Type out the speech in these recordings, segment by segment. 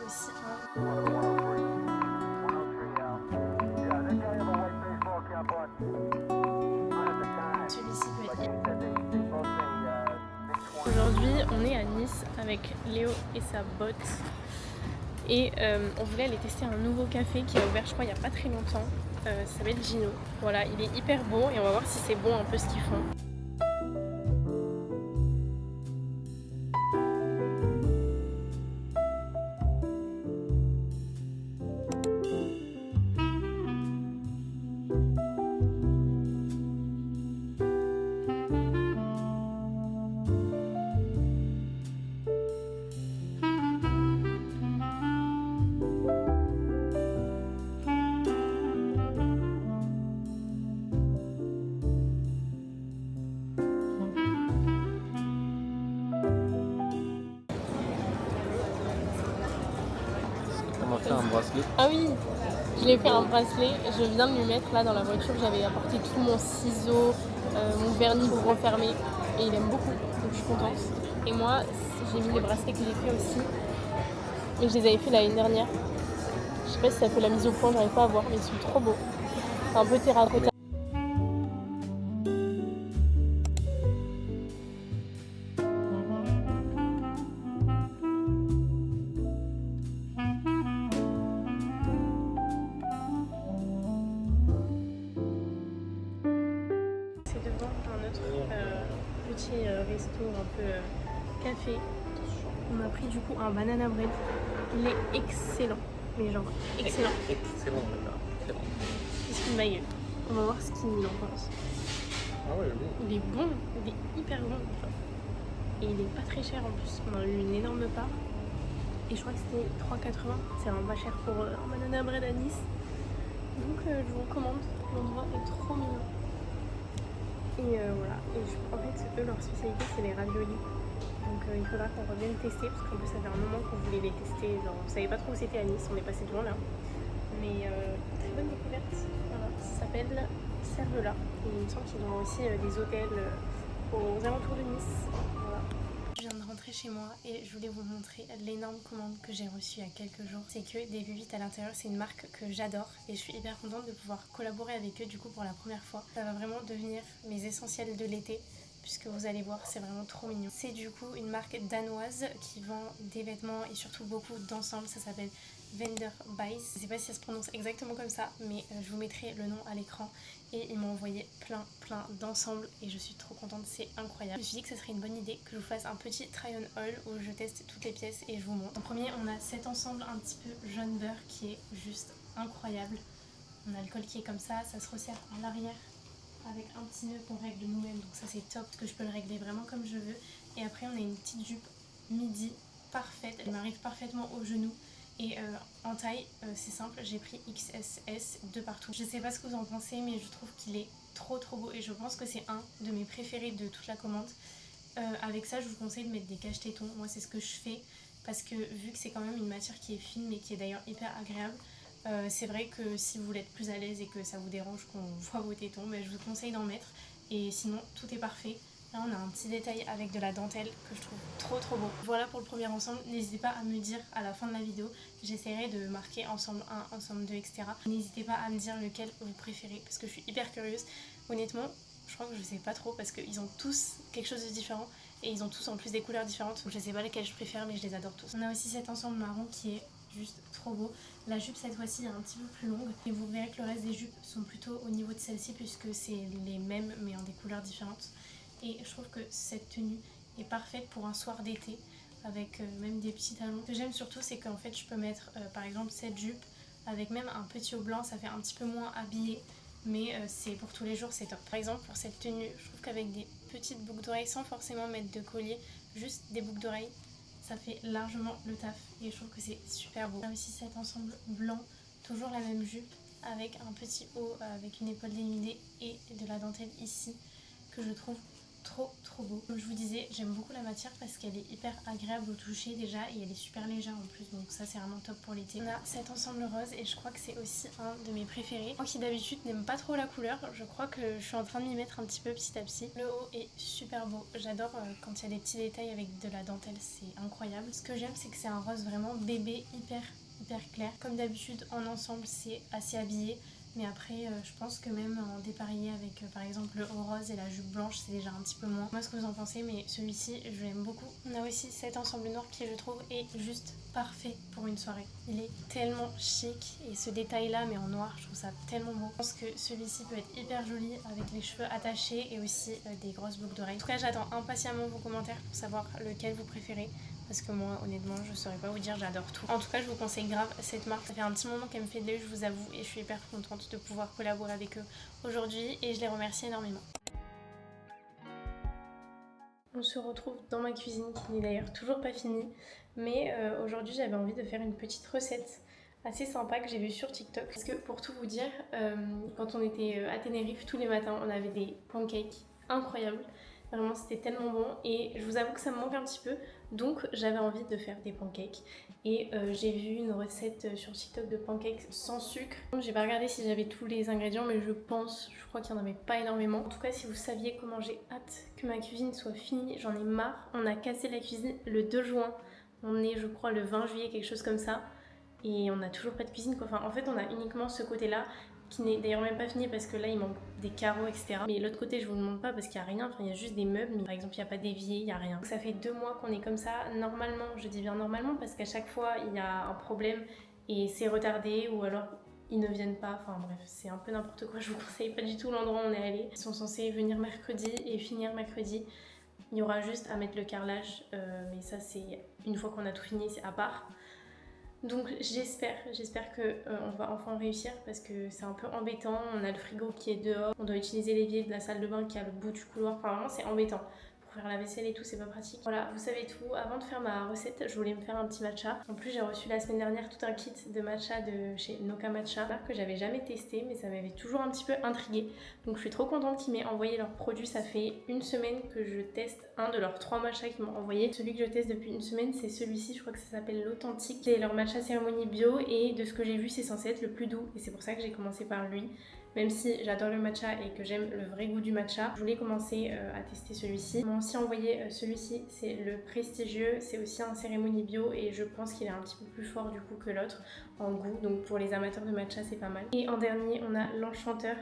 aussi celui-ci peut être. Aujourd'hui, on est à Nice avec Léo et sa botte. Et on voulait aller tester un nouveau café qui a ouvert, je crois, il n'y a pas très longtemps. Ça s'appelle Gino. Voilà, il est hyper beau et on va voir si c'est bon un peu ce qu'ils font. On va faire un bracelet. Ah oui, je l'ai fait un bracelet. Je viens de lui mettre là dans la voiture. J'avais apporté tout mon ciseau, mon vernis pour refermer. Et il aime beaucoup, donc je suis contente. Et moi, j'ai mis les bracelets que j'ai fait aussi. Mais je les avais fait l'année dernière. Je sais pas si ça fait la mise au point, j'arrive pas à voir, mais ils sont trop beaux. C'est un peu terracotta. C'est devant un autre petit resto, un peu café. On a pris du coup un banana bread. Il est excellent, mais genre excellent. Excellent, très bon. Il se fout de ma gueule. On va voir ce qu'il en pense. Ah ouais, bon. Il est bon, il est hyper bon. Et il est pas très cher en plus. On a eu une énorme part. Et je crois que c'était 3,80. C'est vraiment pas cher pour un banana bread à Nice. Donc je vous recommande. L'endroit est trop mignon. Et voilà. Et en fait, eux, leur spécialité, c'est les raviolis. Donc il faudra qu'on revienne tester. Parce qu'en plus, ça fait un moment qu'on voulait les tester. Genre, on savait pas trop où c'était à Nice. On est passé devant là. Mais très bonne découverte. Voilà. Ça s'appelle Cervela. Et il me semble qu'ils ont aussi des hôtels aux alentours de Nice. Voilà. Je viens de rentrer chez moi et je voulais vous montrer l'énorme commande que j'ai reçue il y a quelques jours. C'est que des V8 à l'intérieur, c'est une marque que j'adore et je suis hyper contente de pouvoir collaborer avec eux du coup pour la première fois. Ça va vraiment devenir mes essentiels de l'été puisque vous allez voir, c'est vraiment trop mignon. C'est du coup une marque danoise qui vend des vêtements et surtout beaucoup d'ensembles. Ça s'appelle Vendor Buys. Je sais pas si ça se prononce exactement comme ça, mais je vous mettrai le nom à l'écran. Et ils m'ont envoyé plein d'ensembles et je suis trop contente, c'est incroyable. Je me suis dit que ce serait une bonne idée que je vous fasse un petit try on haul où je teste toutes les pièces et je vous montre. En premier, on a cet ensemble un petit peu jaune beurre qui est juste incroyable. On a le col qui est comme ça se resserre à l'arrière avec un petit nœud qu'on règle nous-mêmes, donc ça c'est top parce que je peux le régler vraiment comme je veux. Et après on a une petite jupe midi parfaite, elle m'arrive parfaitement au genou. Et en taille, c'est simple, j'ai pris XSS de partout. Je sais pas ce que vous en pensez, mais je trouve qu'il est trop beau et je pense que c'est un de mes préférés de toute la commande. Avec ça, je vous conseille de mettre des cache-tétons. Moi, c'est ce que je fais parce que vu que c'est quand même une matière qui est fine mais qui est d'ailleurs hyper agréable, c'est vrai que si vous voulez être plus à l'aise et que ça vous dérange qu'on voit vos tétons, mais je vous conseille d'en mettre. Et sinon, tout est parfait. Là, on a un petit détail avec de la dentelle que je trouve trop beau. Voilà pour le premier ensemble. N'hésitez pas à me dire à la fin de la vidéo. J'essaierai de marquer ensemble 1, ensemble 2, etc. N'hésitez pas à me dire lequel vous préférez parce que je suis hyper curieuse. Honnêtement, je crois que je sais pas trop parce qu'ils ont tous quelque chose de différent et ils ont tous en plus des couleurs différentes. Donc je sais pas lesquelles je préfère, mais je les adore tous. On a aussi cet ensemble marron qui est juste trop beau. La jupe cette fois-ci est un petit peu plus longue et vous verrez que le reste des jupes sont plutôt au niveau de celle-ci puisque c'est les mêmes mais en des couleurs différentes. Et je trouve que cette tenue est parfaite pour un soir d'été avec même des petits talons. Ce que j'aime surtout c'est qu'en fait je peux mettre par exemple cette jupe avec même un petit haut blanc, ça fait un petit peu moins habillé mais c'est pour tous les jours, c'est top. Par exemple pour cette tenue, je trouve qu'avec des petites boucles d'oreilles sans forcément mettre de collier, juste des boucles d'oreilles, ça fait largement le taf et je trouve que c'est super beau. On a aussi cet ensemble blanc, toujours la même jupe avec un petit haut avec une épaule dénudée et de la dentelle ici que je trouve trop beau. Comme je vous disais, j'aime beaucoup la matière parce qu'elle est hyper agréable au toucher déjà et elle est super légère en plus, donc ça c'est vraiment top pour l'été. On a cet ensemble rose et je crois que c'est aussi un de mes préférés. Moi qui d'habitude n'aime pas trop la couleur, je crois que je suis en train de m'y mettre un petit peu petit à petit. Le haut est super beau, j'adore quand il y a des petits détails avec de la dentelle, c'est incroyable. Ce que j'aime c'est que c'est un rose vraiment bébé hyper clair. Comme d'habitude en ensemble c'est assez habillé. Mais après, je pense que même en dépareillé avec par exemple le haut rose et la jupe blanche, c'est déjà un petit peu moins. Moi, ce que vous en pensez, mais celui-ci, je l'aime beaucoup. On a aussi cet ensemble noir qui, je trouve, est juste parfait pour une soirée. Il est tellement chic et ce détail-là, mais en noir, je trouve ça tellement beau. Je pense que celui-ci peut être hyper joli avec les cheveux attachés et aussi des grosses boucles d'oreilles. En tout cas, j'attends impatiemment vos commentaires pour savoir lequel vous préférez. Parce que moi, honnêtement, je saurais pas vous dire, j'adore tout. En tout cas, je vous conseille grave cette marque. Ça fait un petit moment qu'elle me fait de l'œil, je vous avoue, et je suis hyper contente de pouvoir collaborer avec eux aujourd'hui et je les remercie énormément. On se retrouve dans ma cuisine qui n'est d'ailleurs toujours pas finie, mais aujourd'hui j'avais envie de faire une petite recette assez sympa que j'ai vue sur TikTok. Parce que pour tout vous dire, quand on était à Tenerife, tous les matins on avait des pancakes incroyables. Vraiment c'était tellement bon et je vous avoue que ça me manque un petit peu, donc j'avais envie de faire des pancakes et j'ai vu une recette sur TikTok de pancakes sans sucre. J'ai pas regardé si j'avais tous les ingrédients mais je crois qu'il n'y en avait pas énormément. En tout cas si vous saviez comment j'ai hâte que ma cuisine soit finie, j'en ai marre. On a cassé la cuisine le 2 juin, on est je crois le 20 juillet, quelque chose comme ça. Et on n'a toujours pas de cuisine quoi. Enfin en fait on a uniquement ce côté là qui n'est d'ailleurs même pas fini parce que là il manque des carreaux etc. Mais l'autre côté je vous le montre pas parce qu'il n'y a rien, enfin il y a juste des meubles mais par exemple il n'y a pas d'évier, il n'y a rien. Donc, ça fait 2 mois qu'on est comme ça, normalement, je dis bien normalement parce qu'à chaque fois il y a un problème et c'est retardé ou alors ils ne viennent pas, enfin bref c'est un peu n'importe quoi, je vous conseille pas du tout l'endroit où on est allé. Ils sont censés venir mercredi et finir mercredi. Il y aura juste à mettre le carrelage mais ça c'est une fois qu'on a tout fini, c'est à part. Donc j'espère que on va enfin réussir parce que c'est un peu embêtant. On a le frigo qui est dehors, on doit utiliser l'évier de la salle de bain qui est à le bout du couloir. Enfin vraiment c'est embêtant. Pour faire la vaisselle et tout, c'est pas pratique. Voilà, vous savez tout. Avant de faire ma recette, je voulais me faire un petit matcha. En plus, j'ai reçu la semaine dernière tout un kit de matcha de chez Noka Matcha, que j'avais jamais testé, mais ça m'avait toujours un petit peu intriguée. Donc je suis trop contente qu'ils m'aient envoyé leurs produits. Ça fait une semaine que je teste un de leurs 3 matchas qu'ils m'ont envoyé. Celui que je teste depuis une semaine, c'est celui-ci. Je crois que ça s'appelle l'Authentique. C'est leur matcha cérémonie bio et de ce que j'ai vu, c'est censé être le plus doux. Et c'est pour ça que j'ai commencé par lui. Même si j'adore le matcha et que j'aime le vrai goût du matcha, je voulais commencer à tester celui-ci. Ils m'ont aussi envoyé celui-ci, c'est le prestigieux, c'est aussi un cérémonie bio et je pense qu'il est un petit peu plus fort du coup que l'autre en goût. Donc pour les amateurs de matcha c'est pas mal. Et en dernier on a l'Enchanteur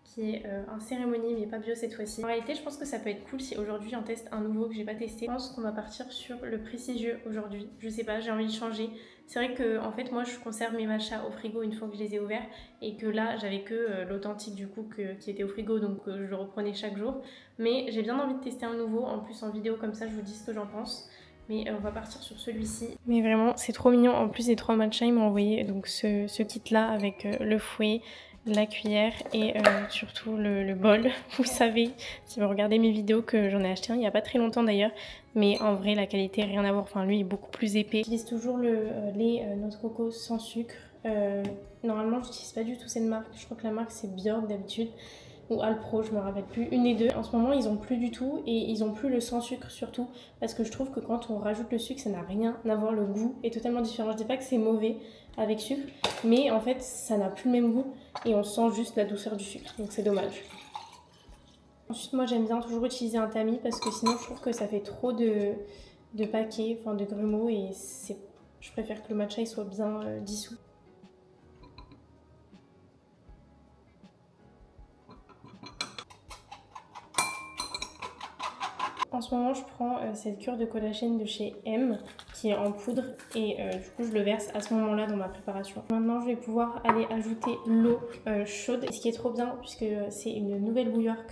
qui est un cérémonie mais pas bio cette fois-ci. En réalité je pense que ça peut être cool si aujourd'hui j'en teste un nouveau que j'ai pas testé. Je pense qu'on va partir sur le prestigieux aujourd'hui. Je sais pas, j'ai envie de changer. C'est vrai que en fait moi je conserve mes matchas au frigo une fois que je les ai ouverts et que là j'avais que l'authentique du coup qui était au frigo donc je le reprenais chaque jour. Mais j'ai bien envie de tester un nouveau, en plus en vidéo comme ça je vous dis ce que j'en pense. Mais on va partir sur celui-ci. Mais vraiment c'est trop mignon, en plus des 3 matchas ils m'ont envoyé donc ce kit là avec le fouet, la cuillère et surtout le bol. Vous savez, si vous regardez mes vidéos, que j'en ai acheté un il n'y a pas très longtemps d'ailleurs. Mais en vrai, la qualité, rien à voir. Enfin, lui est beaucoup plus épais. J'utilise toujours le lait noix de coco sans sucre. Normalement, je n'utilise pas du tout cette marque. Je crois que la marque, c'est Björk d'habitude. Ou Alpro, je me rappelle plus. Une des deux. En ce moment, ils ont plus du tout. Et ils ont plus le sans sucre surtout. Parce que je trouve que quand on rajoute le sucre, ça n'a rien à voir. Le goût est totalement différent. Je dis pas que c'est mauvais avec sucre. Mais en fait, ça n'a plus le même goût. Et on sent juste la douceur du sucre. Donc c'est dommage. Ensuite, moi j'aime bien toujours utiliser un tamis parce que sinon je trouve que ça fait trop de paquets, enfin de grumeaux et je préfère que le matcha il soit bien dissous. En ce moment, je prends cette cure de collagène de chez M qui est en poudre et du coup, je le verse à ce moment-là dans ma préparation. Maintenant, je vais pouvoir aller ajouter l'eau chaude. Et ce qui est trop bien, puisque c'est une nouvelle bouilloire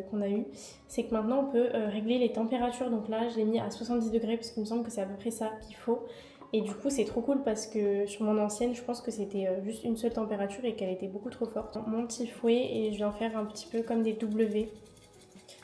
qu'on a eue, c'est que maintenant, on peut régler les températures. Donc là, je l'ai mis à 70 degrés parce qu'il me semble que c'est à peu près ça qu'il faut. Et du coup, c'est trop cool parce que sur mon ancienne, je pense que c'était juste une seule température et qu'elle était beaucoup trop forte. Mon petit fouet et je viens faire un petit peu comme des W.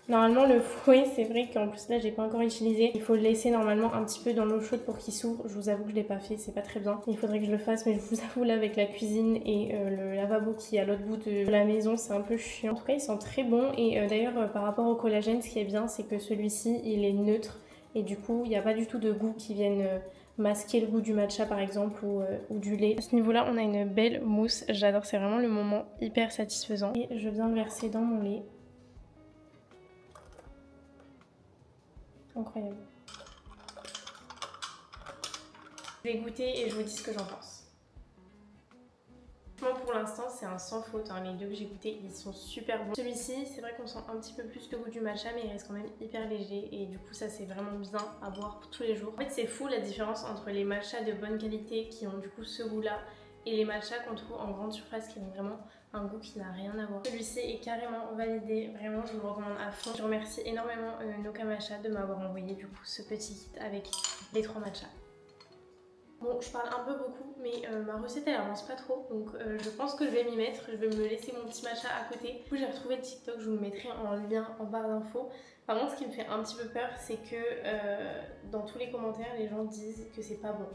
Normalement le fouet, c'est vrai qu'en plus là j'ai pas encore utilisé. Il faut le laisser normalement un petit peu dans l'eau chaude pour qu'il s'ouvre. Je vous avoue que je l'ai pas fait, c'est pas très bien. Il faudrait que je le fasse, mais je vous avoue là avec la cuisine et le lavabo qui est à l'autre bout de la maison, c'est un peu chiant. En tout cas il sent très bon et d'ailleurs par rapport au collagène, ce qui est bien c'est que celui-ci il est neutre et du coup il n'y a pas du tout de goût qui viennent masquer le goût du matcha par exemple ou du lait. À ce niveau là on a une belle mousse, j'adore, c'est vraiment le moment hyper satisfaisant. Et je viens le verser dans mon lait. Incroyable. Je vais goûter et je vous dis ce que j'en pense. Moi pour l'instant c'est un sans faute, hein. Les deux que j'ai goûtés ils sont super bons. Celui-ci c'est vrai qu'on sent un petit peu plus le goût du matcha mais il reste quand même hyper léger et du coup ça c'est vraiment bien à boire pour tous les jours. En fait c'est fou la différence entre les matchas de bonne qualité qui ont du coup ce goût là et les matchas qu'on trouve en grande surface qui ont vraiment un goût qui n'a rien à voir. Celui-ci est carrément validé, vraiment je vous le recommande à fond. Je remercie énormément Noka Matcha de m'avoir envoyé du coup ce petit kit avec les 3 matchas. Bon, je parle un peu beaucoup, mais ma recette elle avance pas trop, donc je pense que je vais m'y mettre. Je vais me laisser mon petit matcha à côté. Du coup, j'ai retrouvé le TikTok, je vous le mettrai en lien en barre d'infos. Par contre, ce qui me fait un petit peu peur, c'est que dans tous les commentaires, les gens disent que c'est pas bon.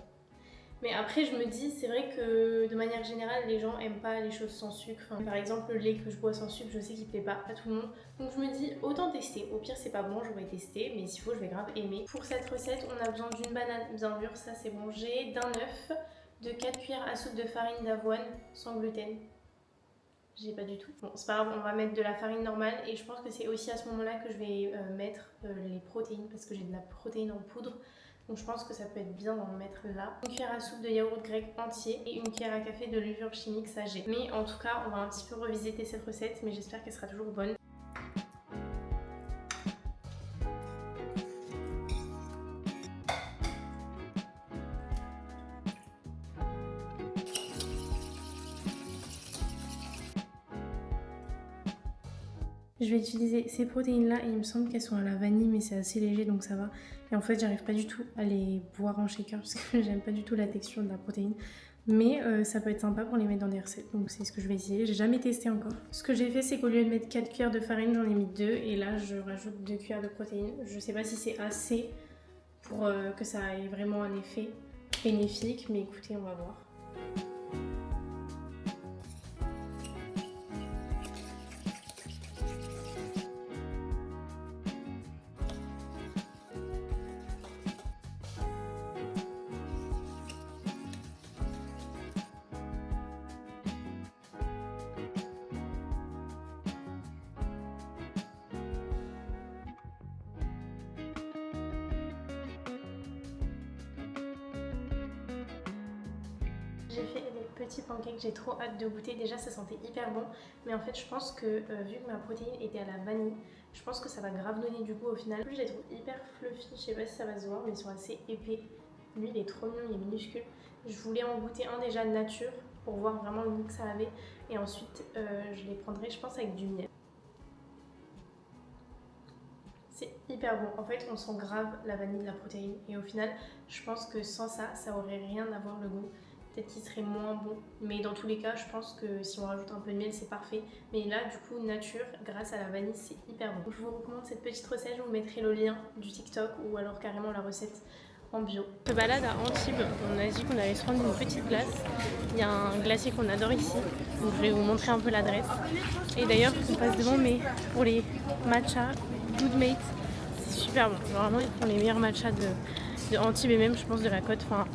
Mais après je me dis, c'est vrai que de manière générale les gens aiment pas les choses sans sucre. Enfin, par exemple le lait que je bois sans sucre, je sais qu'il plaît pas à tout le monde. Donc je me dis autant tester, au pire c'est pas bon, j'aurais testé, mais s'il faut je vais grave aimer. Pour cette recette on a besoin d'une banane bien mûre, ça c'est bon j'ai, d'un œuf, de 4 cuillères à soupe de farine d'avoine sans gluten. J'ai pas du tout. Bon c'est pas grave, on va mettre de la farine normale et je pense que c'est aussi à ce moment là que je vais mettre les protéines parce que j'ai de la protéine en poudre. Donc je pense que ça peut être bien d'en mettre là. Une cuillère à soupe de yaourt grec entier et une cuillère à café de levure chimique Sagé. Mais en tout cas, on va un petit peu revisiter cette recette, mais j'espère qu'elle sera toujours bonne. Je vais utiliser ces protéines là et il me semble qu'elles sont à la vanille mais c'est assez léger donc ça va. Et en fait j'arrive pas du tout à les boire en shaker parce que j'aime pas du tout la texture de la protéine. Mais ça peut être sympa pour les mettre dans des recettes, donc c'est ce que je vais essayer. J'ai jamais testé encore. Ce que j'ai fait c'est qu'au lieu de mettre 4 cuillères de farine j'en ai mis 2 et là je rajoute 2 cuillères de protéines. Je sais pas si c'est assez pour que ça ait vraiment un effet bénéfique mais écoutez on va voir. J'ai fait des petits pancakes, j'ai trop hâte de goûter. Déjà ça sentait hyper bon, mais en fait je pense que vu que ma protéine était à la vanille, je pense que ça va grave donner du goût au final. En plus je les trouve hyper fluffy, je sais pas si ça va se voir mais ils sont assez épais. Lui il est trop mignon, il est minuscule. Je voulais en goûter un déjà nature pour voir vraiment le goût que ça avait et ensuite je les prendrai je pense avec du miel. C'est hyper bon, en fait on sent grave la vanille de la protéine et au final je pense que sans ça, ça aurait rien à voir le goût. Peut-être qu'il serait moins bon, mais dans tous les cas je pense que si on rajoute un peu de miel c'est parfait. Mais là du coup nature grâce à la vanille c'est hyper bon. Je vous recommande cette petite recette, je vous mettrai le lien du TikTok ou alors carrément la recette en bio. On se balade à Antibes, on a dit qu'on allait se prendre une petite glace. Il y a un glacier qu'on adore ici, donc je vais vous montrer un peu l'adresse. Et d'ailleurs on passe devant mais pour les matchas Good Mate, c'est super bon. Vraiment ils font les meilleurs matchas de Antibes et même je pense de la côte, enfin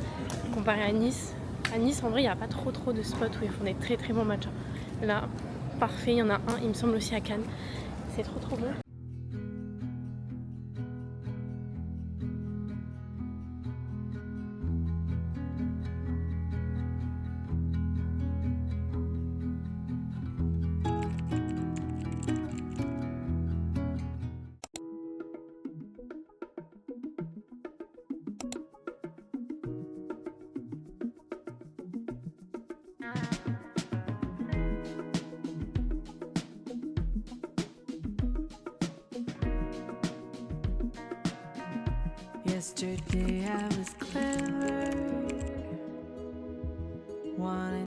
comparé à Nice. À Nice, en vrai, il n'y a pas trop de spots où ils font des très bons matchs. Là, parfait, il y en a un, il me semble aussi à Cannes. C'est trop bon. Yesterday I was clever. Wanted